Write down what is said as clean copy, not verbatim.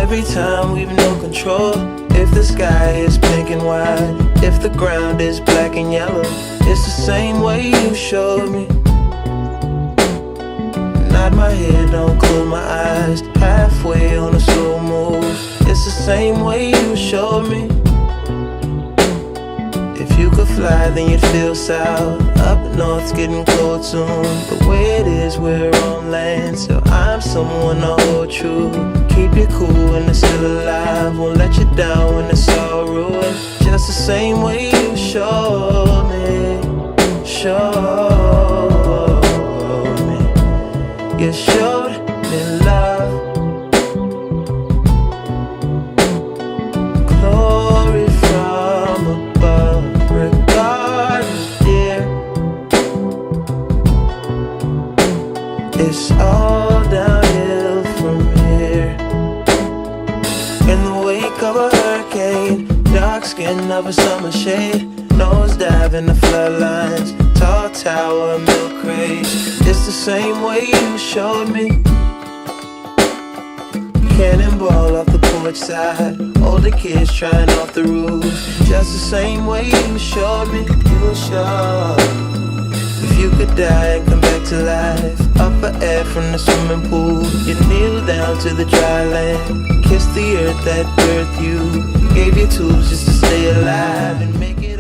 Every time we've no control. If the sky is pink and white, if the ground is black and yellow, it's the same way you showed me. Nod my head, don't close my eyes, halfway on a slow move. It's the same way you showed me. If you could fly, then you'd feel south. Up north's getting cold soon. The way it is, we're on land, so I'm someone to hold true. Keep you cool when it's still alive, won't let you down when it's all ruined. Just the same way you showed me, showed me. You showed me love, glory from above. Regardless, dear, it's all downhill from here. In the wake of a hurricane, dark skin of a summer shade, nosedive in the floodlines, tall tower, milk crates. It's the same way you showed me. Cannonball off the porch side, older kids trying off the roof. Just the same way you showed me. You showed. If you could die and come back to life, up for air from the swimming pool, you kneel down to the dry land, kiss the earth that birthed you, gave you tools just to stay alive and make it